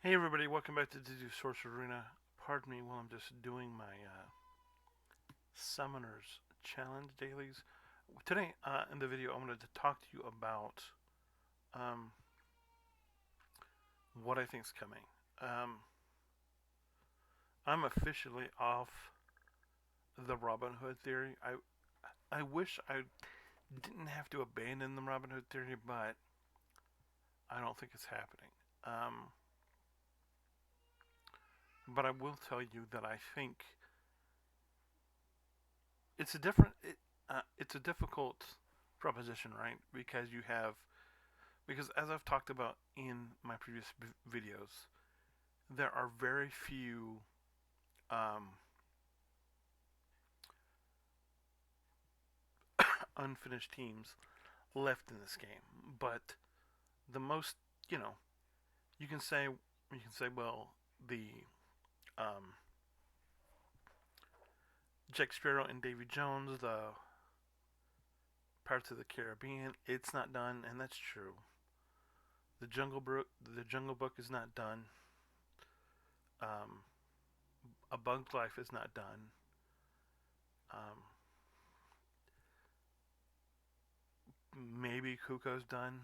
Hey everybody, welcome back to Sorcerer Arena. Pardon me while I'm just doing my Summoners Challenge dailies. Today, in the video, I wanted to talk to you about um, what I think is coming. Um, I'm officially off the Robin Hood theory. I wish I didn't have to abandon the Robin Hood theory, but I don't think it's happening. Um, but I will tell you that I think it's a it's a difficult proposition, right? Because as I've talked about in my previous videos, there are very few um, unfinished teams left in this game. But the most, you know, you can say, well, the um, Jack Sparrow and Davy Jones, the Pirates of the Caribbean, it's not done, and that's true. The Jungle Book is not done. Um, A Bug's Life is not done. Um, maybe Kuko's done.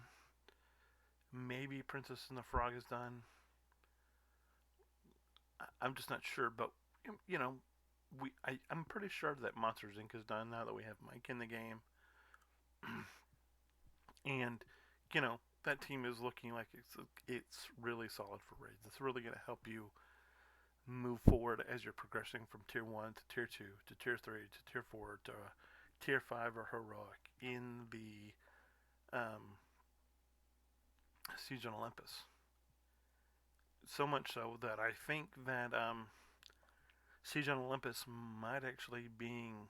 Maybe Princess and the Frog is done. I'm just not sure, but you know, I'm pretty sure that Monsters Inc. is done now that we have Mike in the game, and you know that team is looking like it's really solid for raids. It's really going to help you move forward as you're progressing from tier 1 to tier 2 to tier 3 to tier 4 to tier 5 or heroic in the Siege on Olympus. So much so that I think that Siege on Olympus might actually being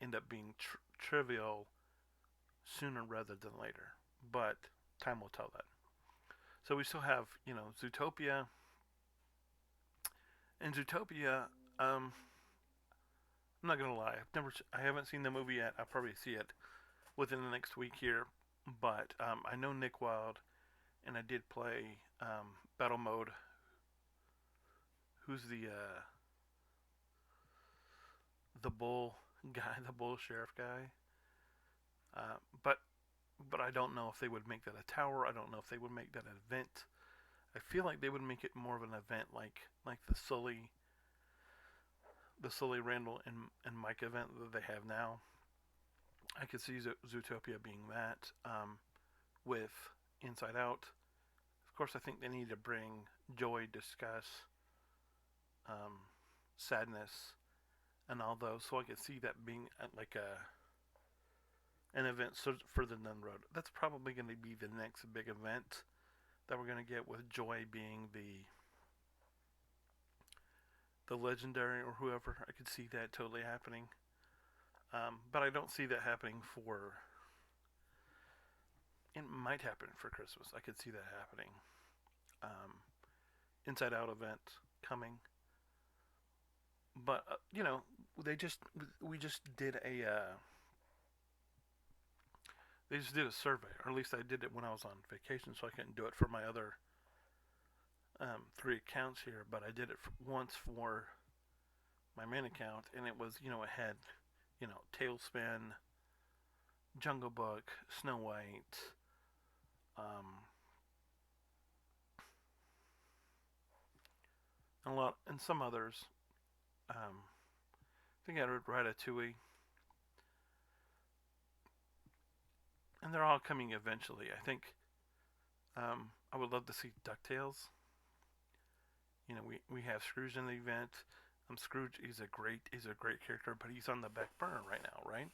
end up being trivial sooner rather than later. But time will tell that. So we still have, Zootopia. And Zootopia, I'm not gonna lie, I haven't seen the movie yet. I'll probably see it within the next week here. But I know Nick Wilde, and I did play Battle Mode. Who's the bull guy, the bull sheriff guy? But I don't know if they would make that a tower. I don't know if they would make that an event. I feel like they would make it more of an event, like the Sully Randall and Mike event that they have now. I could see Zootopia being that with Inside Out. Of course, I think they need to bring joy, disgust, um, sadness, and all those, so I could see that being like an event further down the road. That's probably going to be the next big event that we're going to get, with Joy being the legendary or whoever. I could see that totally happening. But I don't see that happening for. It might happen for Christmas. I could see that happening. Um, Inside Out event coming, but they just we just did a they just did a survey, or at least I did it when I was on vacation, so I couldn't do it for my other three accounts here. But I did it once for my main account, and it was it had Tailspin, Jungle Book, Snow White, um, and some others. I think I read Ratatouille, and they're all coming eventually. I think I would love to see Ducktales. We have Scrooge in the event. Scrooge is a great character, but he's on the back burner right now, right?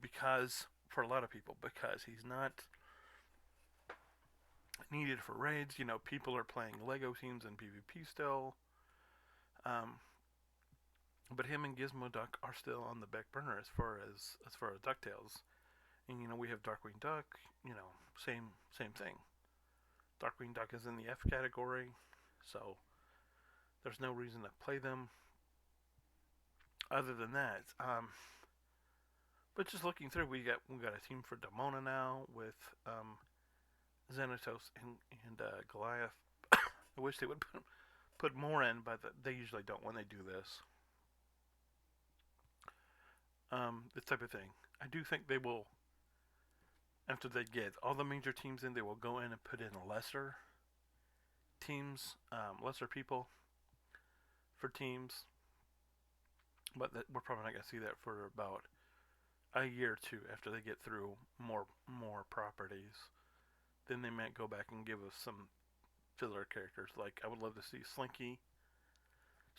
Because for a lot of people, because he's not needed for raids. People are playing Lego teams and PvP still. Um, but him and Gizmo Duck are still on the back burner as far as Ducktales. And we have Darkwing Duck. Same thing. Darkwing Duck is in the F category, so there's no reason to play them. Other than that, but just looking through, we got a team for Demona now with Xanatos and Goliath. I wish they would put more in, but they usually don't when they do this. This type of thing. I do think they will, after they get all the major teams in, they will go in and put in lesser teams, lesser people for teams. But we're probably not going to see that for about a year or two after they get through more properties. Then they might go back and give us some filler characters. Like I would love to see Slinky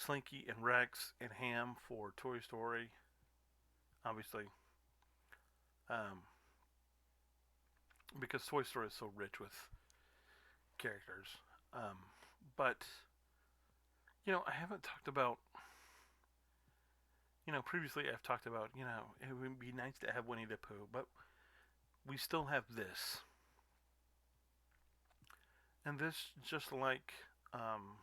and Rex and Ham for Toy Story. Obviously, um, because Toy Story is so rich with characters. Um, but I haven't talked about. Previously I've talked about. It would be nice to have Winnie the Pooh, but we still have this, and this um,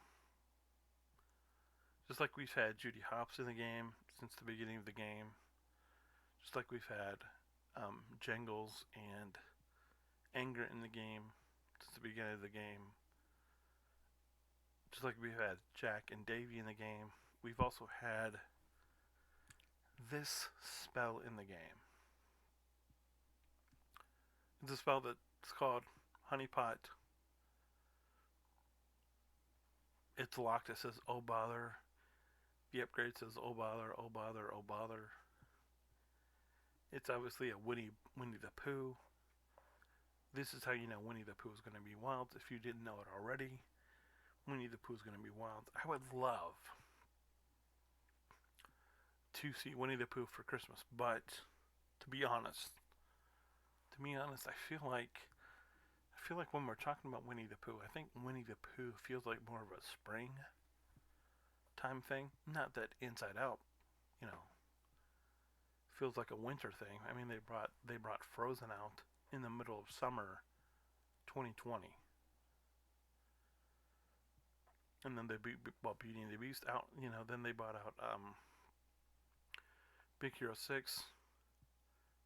just like we've had Judy Hopps in the game since the beginning of the game, just like we've had Jangles and Anger in the game since the beginning of the game, just like we've had Jack and Davy in the game, we've also had this spell in the game. It's a spell that's called Honeypot. It's locked. It says, "Oh bother." The upgrade says, "Oh bother, oh bother, oh bother." It's obviously a Winnie the Pooh. This is how you know Winnie the Pooh is going to be wild. If you didn't know it already, Winnie the Pooh is going to be wild. I would love to see Winnie the Pooh for Christmas, but to be honest, I feel like when we're talking about Winnie the Pooh, I think Winnie the Pooh feels like more of a spring time thing. Not that Inside Out, you know, feels like a winter thing. I mean, they brought Frozen out in the middle of summer 2020, and then they Beauty and the Beast out. Then they brought out Big Hero 6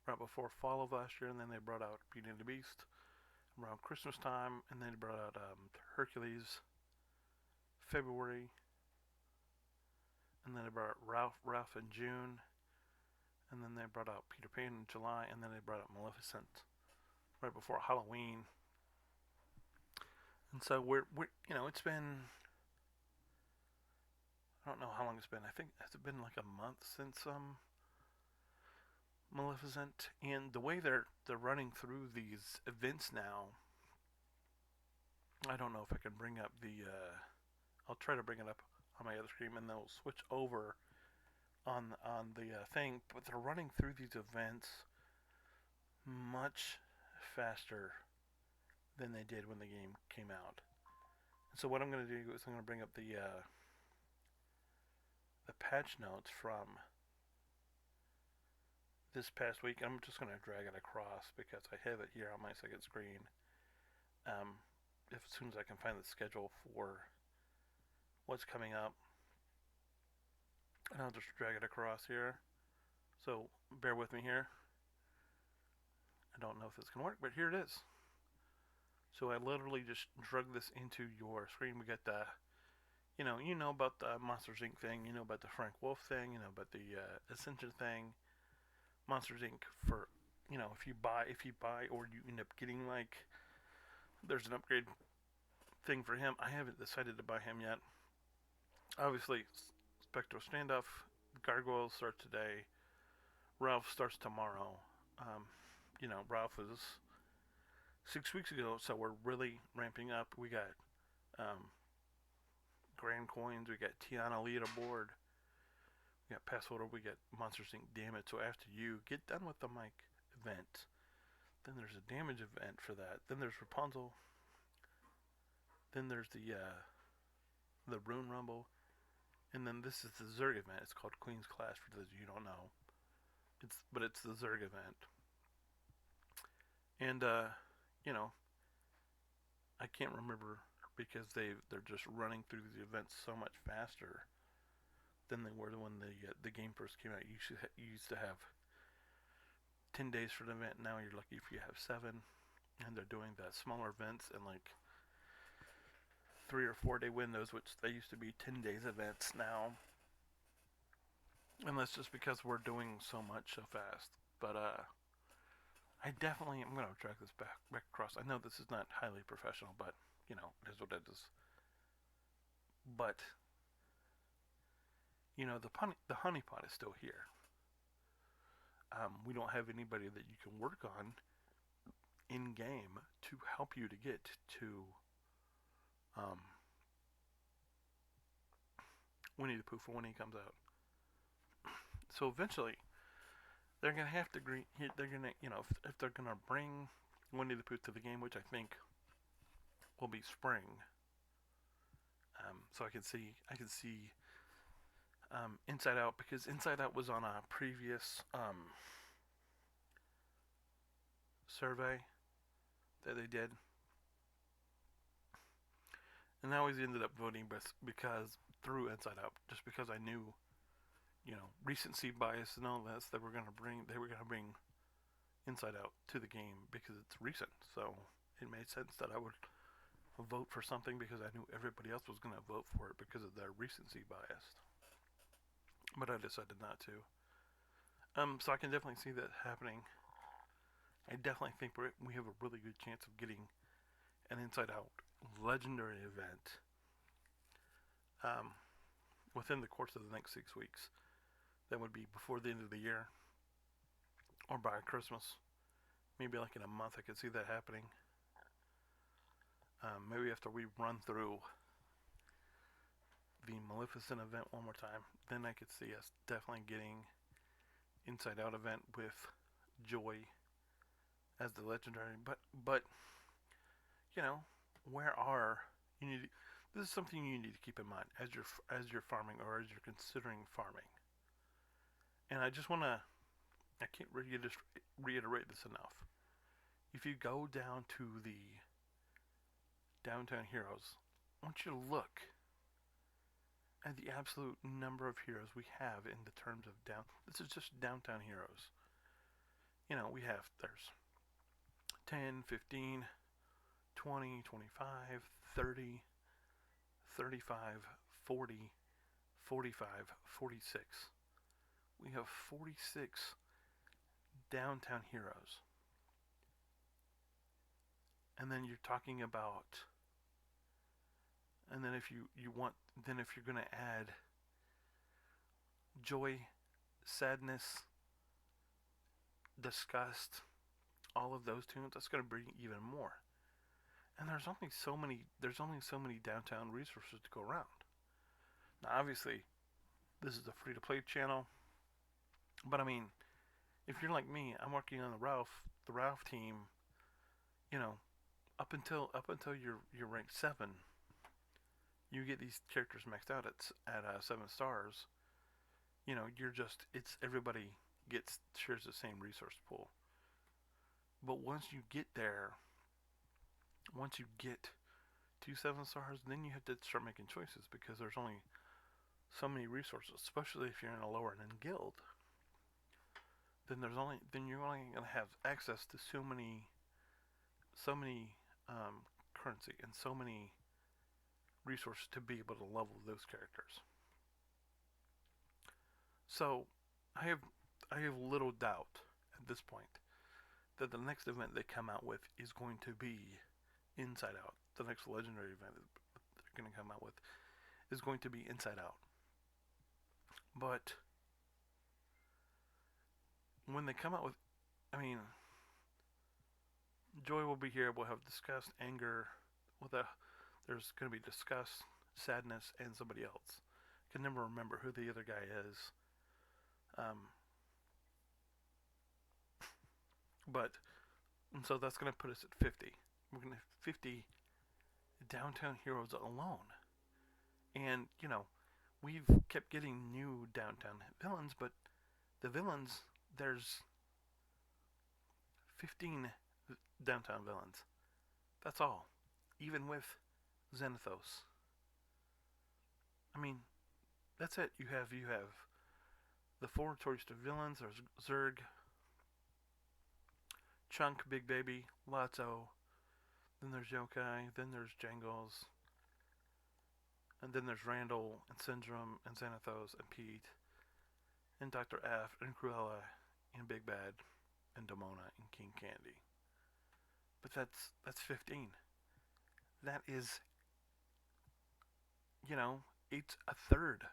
right before fall of last year, and then they brought out Beauty and the Beast around Christmas time, and then they brought out Hercules February, and then they brought out Ralph in June, and then they brought out Peter Pan in July, and then they brought out Maleficent right before Halloween. And so it's been, I don't know how long it's been. I think it's been like a month since Maleficent, and the way they're running through these events now, I don't know if I can bring up the. I'll try to bring it up on my other screen, and then we'll switch over on the thing. But they're running through these events much faster than they did when the game came out. And so what I'm going to do is I'm going to bring up the patch notes from this past week. I'm just going to drag it across because I have it here on my second screen. As soon as I can find the schedule for what's coming up, and I'll just drag it across here. So bear with me here. I don't know if this can work, but here it is. So I literally just drug this into your screen. We got the, you know about the Monsters Inc. thing, you know about the Frank Wolf thing, you know about the Ascension thing. Monsters Inc. for, if you buy or you end up getting there's an upgrade thing for him. I haven't decided to buy him yet. Obviously, Spectro Standoff, Gargoyles start today. Ralph starts tomorrow. Ralph was 6 weeks ago, so we're really ramping up. We got Grand Coins, we got Tiana leaderboard, we got Passholder, we got Monsters Inc. Damage. So after you get done with the mic event, then there's a damage event for that. Then there's Rapunzel. Then there's the Rune Rumble, and then this is the Zerg event. It's called Queen's Clash for those of you who don't know. It's the Zerg event, and I can't remember because they're just running through the events so much faster than they were when the game first came out. You used to have 10 days for the event. Now you're lucky if you have 7, and they're doing the smaller events and 3 or 4 day windows, which they used to be 10 days events now. And that's just because we're doing so much so fast. But I definitely am going to track this back across. I know this is not highly professional, but you know, it is what it is. But you know, the honeypot is still here. We don't have anybody that you can work on in game to help you to get to um, Winnie the Pooh for when he comes out. So eventually, they're gonna have to agree. They're gonna, you know, if they're gonna bring Winnie the Pooh to the game, which I think will be spring. So I can see Inside Out, because Inside Out was on a previous survey that they did, and I always ended up voting because through Inside Out, just because I knew, you know, recency bias and all this, they were gonna bring Inside Out to the game because it's recent. So it made sense that I would vote for something because I knew everybody else was gonna vote for it because of their recency bias. But I decided not to. So I can definitely see that happening. I definitely think we have a really good chance of getting an Inside Out legendary event um, within the course of the next 6 weeks. That would be before the end of the year or by Christmas. Maybe like in a month, I could see that happening. Maybe after we run through the Maleficent event one more time, then I could see us definitely getting Inside Out event with Joy as the legendary. But you know, where are you need? This is something you need to keep in mind as you're farming or as you're considering farming. And I just want to, I can't just reiterate this enough. If you go down to the Downtown Heroes, I want you to look at the absolute number of heroes we have in the terms of down. This is just Downtown Heroes. You know, there's 10, 15, 20, 25, 30, 35, 40, 45, 46. We have 46 downtown heroes. And then you're talking about, and then if if you're going to add joy, sadness, disgust, all of those tunes, that's going to bring even more. And there's only so many downtown resources to go around. Now, obviously, this is a free-to-play channel, but I mean, if you're like me, I'm working on the Ralph team. You know, up until you're ranked 7, you get these characters maxed out at 7 stars. You know, it's everybody shares the same resource pool. But once you get to 7 stars, then you have to start making choices because there's only so many resources, especially if you're in a lower end guild. Then you're only going to have access to so many currency and so many resources to be able to level those characters. So I have little doubt at this point that the next event they come out with is going to be Inside Out. The next legendary event they're going to come out with is going to be Inside Out. But when they come out with, I mean, Joy will be here. We'll have disgust, anger. There's going to be disgust, sadness, and somebody else. I can never remember who the other guy is. And so that's going to put us at 50. We're going to have 50 downtown heroes alone. And, you know, we've kept getting new downtown villains, but the villains, there's 15 downtown villains. That's all. Even with Xanathos. I mean, that's it. You have the 4 Toyster villains. There's Zurg, Chunk, Big Baby, Lotso. Then there's Yokai. Then there's Jangles. And then there's Randall and Syndrome and Xanathos and Pete and Dr. F and Cruella and Big Bad and Demona and King Candy. But that's 15. That is, you know, it's a third.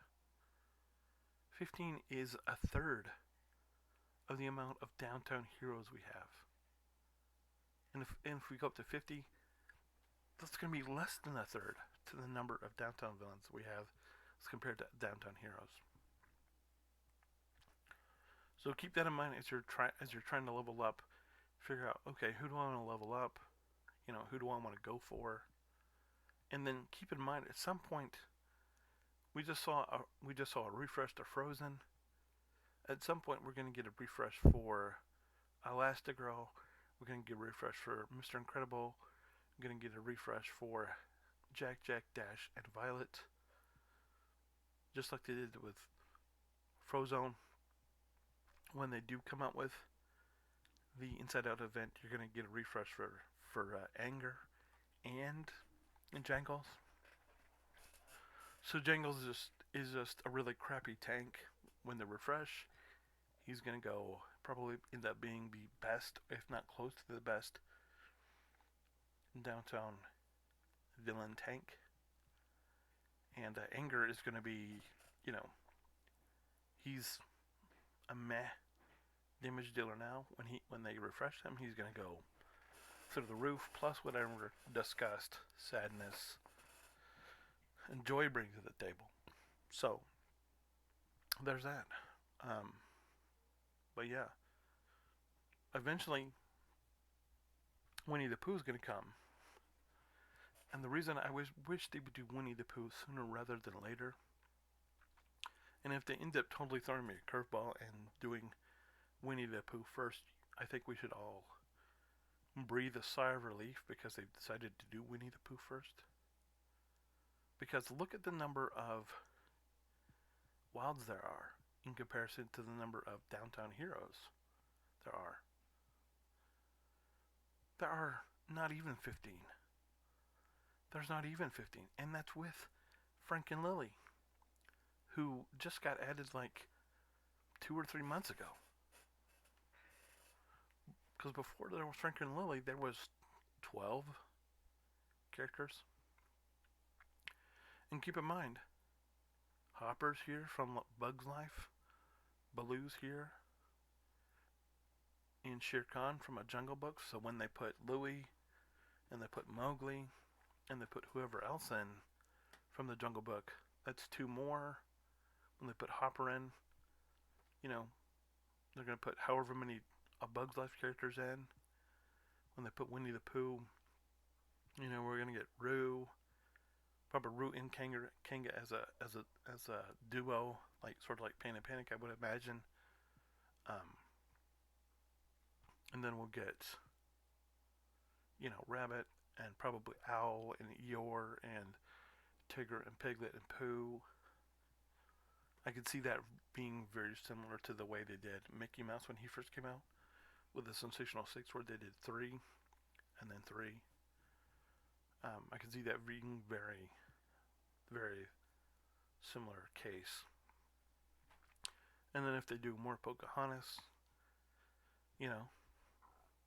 15 is a third of the amount of downtown heroes we have. And if we go up to 50, that's going to be less than a third to the number of downtown villains we have as compared to downtown heroes. So keep that in mind as you're trying to level up. Figure out, okay, who do I want to level up? Who do I want to go for? And then keep in mind, at some point, we just saw a refresh to Frozen. At some point, we're going to get a refresh for Elastigirl. We're going to get a refresh for Mr. Incredible. We're going to get a refresh for Jack, Dash, and Violet. Just like they did with Frozone. When they do come out with the Inside Out event, you're going to get a refresh for Anger and Jangles. So Jangles is just a really crappy tank. When they refresh, he's going to go probably end up being the best, if not close to the best, downtown villain tank. And Anger is going to be, you know, he's a meh damage dealer now. When they refresh him, he's going to go through the roof. Plus whatever disgust, sadness, and joy brings to the table. So there's that. Um, but yeah, eventually Winnie the Pooh's going to come. And the reason I wish they would do Winnie the Pooh sooner rather than later, and if they end up totally throwing me a curveball and doing Winnie the Pooh first, I think we should all breathe a sigh of relief because they've decided to do Winnie the Pooh first. Because look at the number of wilds there are in comparison to the number of downtown heroes there are. There are not even 15. There's not even 15. And that's with Frank and Lily, who just got added like 2 or 3 months ago. Because before there was Frank and Lily, there was 12 characters. And keep in mind, Hopper's here from Bug's Life, Baloo's here, and Shere Khan from A Jungle Book. So when they put Louie, and they put Mowgli, and they put whoever else in from the Jungle Book, that's 2 more. When they put Hopper in, they're going to put however many A Bug's Life characters in. When they put Winnie the Pooh, we're going to get Roo, probably Roo and Kanga as a duo, like sort of like Pain and Panic, I would imagine. And then we'll get, Rabbit and probably Owl and Eeyore and Tigger and Piglet and Pooh. I could see that being very similar to the way they did Mickey Mouse when he first came out with the Sensational Six, where they did 3 and then 3. I could see that being very, very similar case. And then if they do more Pocahontas,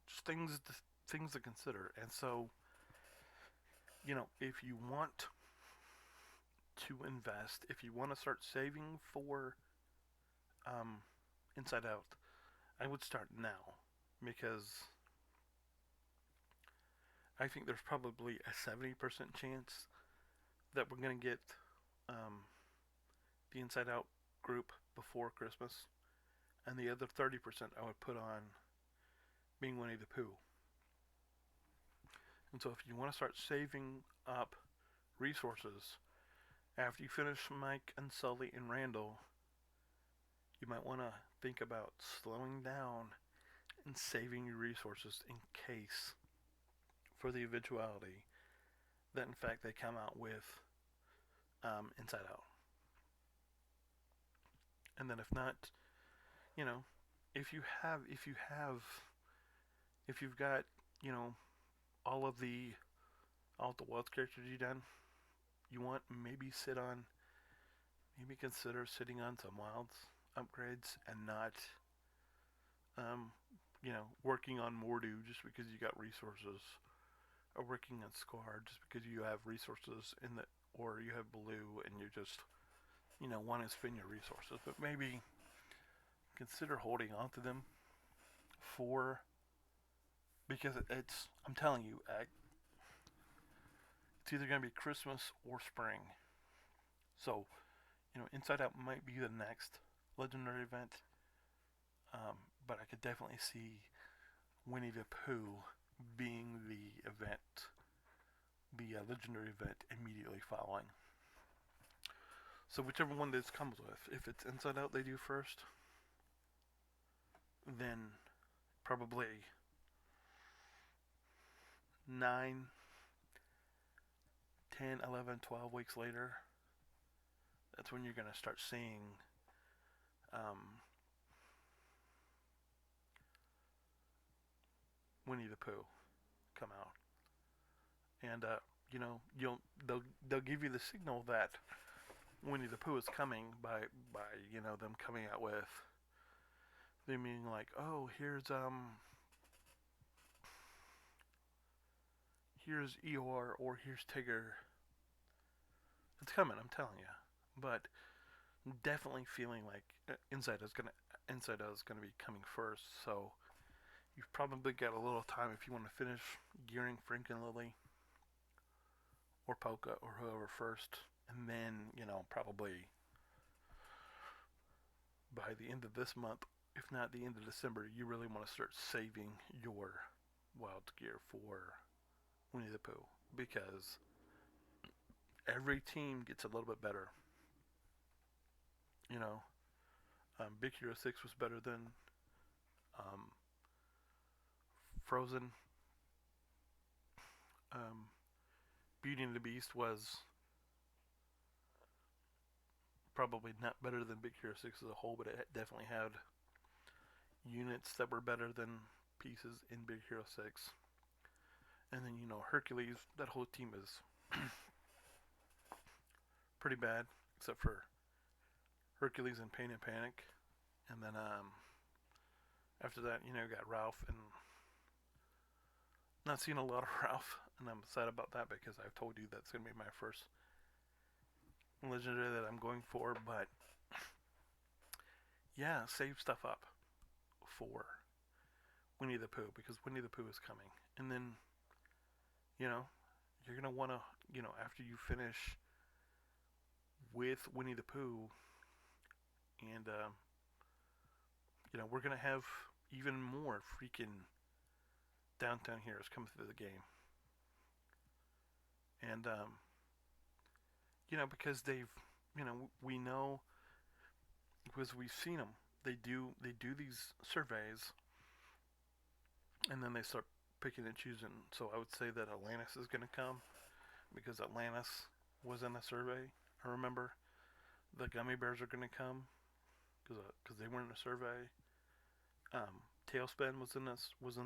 just things to consider. And so, if you want to invest, if you want to start saving for Inside Out, I would start now, because I think there's probably a 70% chance that we're going to get the Inside Out group before Christmas, and the other 30% I would put on being Winnie the Pooh. And so if you want to start saving up resources after you finish Mike and Sully and Randall, you might want to think about slowing down and saving your resources in case, for the eventuality that in fact they come out with Inside Out. And then if not, if you've got all of the Worlds characters you want, maybe consider sitting on some wilds upgrades and not, um, working on Mordu just because you got resources, or working on Scar just because you have resources or you have blue and you just, want to spend your resources. But maybe consider holding on to them for, because I'm telling you, it's either going to be Christmas or spring. So, Inside Out might be the next legendary event, um, but I could definitely see Winnie the Pooh being the legendary event immediately following. So whichever one this comes with, if it's Inside Out they do first, then probably 9, 10, 11, 12 weeks later, that's when you're going to start seeing, um, Winnie the Pooh come out. And, they'll give you the signal that Winnie the Pooh is coming by them coming out with, they meaning like, oh, here's Eeyore or here's Tigger. It's coming, I'm telling you. But definitely feeling like Inside Out is gonna be coming first. So you've probably got a little time if you want to finish gearing Frank and Lily or Polka or whoever first, and then probably by the end of this month, if not the end of December, you really want to start saving your wild gear for Winnie the Pooh, because every team gets a little bit better. You know, Big Hero 6 was better than, um, Frozen. Um, Beauty and the Beast was probably not better than Big Hero 6 as a whole, but it definitely had units that were better than pieces in Big Hero 6. And then, Hercules, that whole team is pretty bad, except for Hercules and Pain and Panic. And then, after that, got Ralph, and not seeing a lot of Ralph, and I'm sad about that because I've told you that's going to be my first legendary that I'm going for. But yeah, save stuff up for Winnie the Pooh, because Winnie the Pooh is coming. And then, you know, you're going to want to, after you finish with Winnie the Pooh, and, we're going to have even more freaking downtown heroes come through the game. And, because we know, because we've seen them. They do these surveys, and then they start picking and choosing. So I would say that Atlantis is going to come, because Atlantis was in a survey. I remember the gummy bears are going to come because they were in a survey. Tailspin was in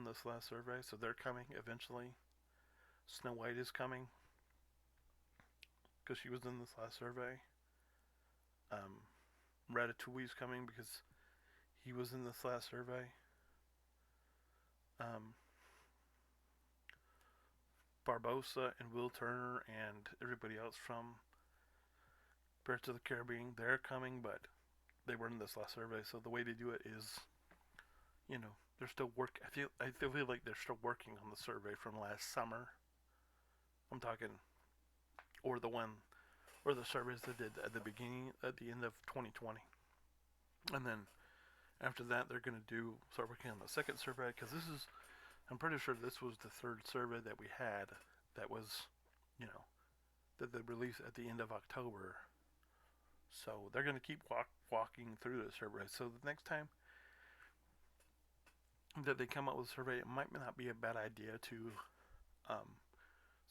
this last survey, so they're coming eventually. Snow White is coming because she was in this last survey. Um, Ratatouille's coming because he was in this last survey. Um, Barbossa and Will Turner and everybody else from Pirates of the Caribbean, they're coming, but they were in this last survey. So the way to do it is, they're still work. I feel like they're still working on the survey from last summer. I'm talking, or the surveys they did at the end of 2020, and then after that they're going to start working on the second survey, because I'm pretty sure this was the third survey that we had that was, that they released at the end of October. So they're going to keep walking through the survey. So the next time that they come up with a survey, it might not be a bad idea to, um,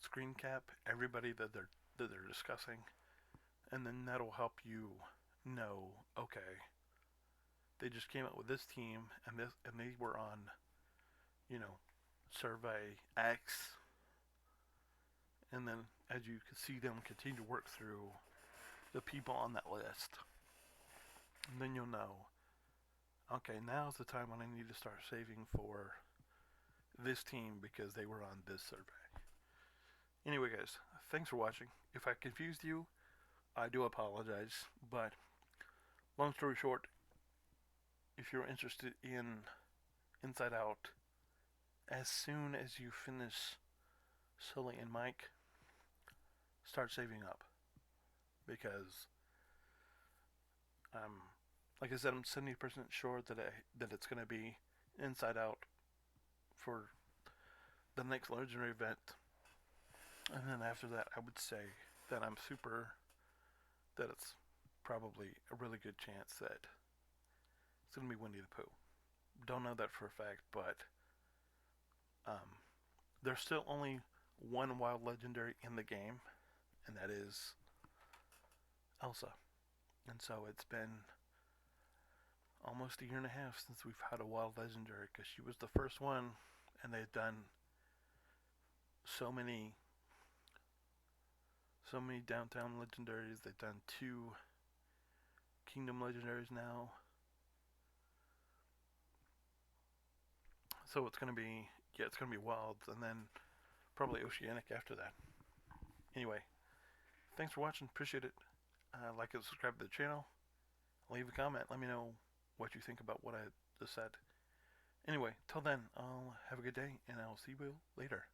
screen cap everybody that they're discussing, and then that'll help you know, okay, they just came up with this team, and they were on, you know survey X, And then as you can see them continue to work through the people on that list, then you'll know, okay, now's the time when I need to start saving for this team because they were on this survey. Anyway, guys, thanks for watching. If I confused you, I do apologize. But long story short, if you're interested in Inside Out, as soon as you finish Sully and Mike, start saving up because like I said, I'm 70% sure that it's going to be Inside Out for the next legendary event, and then after that, I would say that that it's probably a really good chance that it's going to be Winnie the Pooh. Don't know that for a fact, but um, there's still only one wild legendary in the game, and that is Elsa. And so it's been almost a year and a half since we've had a wild legendary because she was the first one, and they've done so many downtown legendaries. They've done 2 kingdom legendaries now. So it's gonna be wild, and then probably oceanic after that. Anyway, thanks for watching. Appreciate it. Like and subscribe to the channel. Leave a comment. Let me know what you think about what I just said. Anyway, till then, I'll have a good day, and I'll see you later.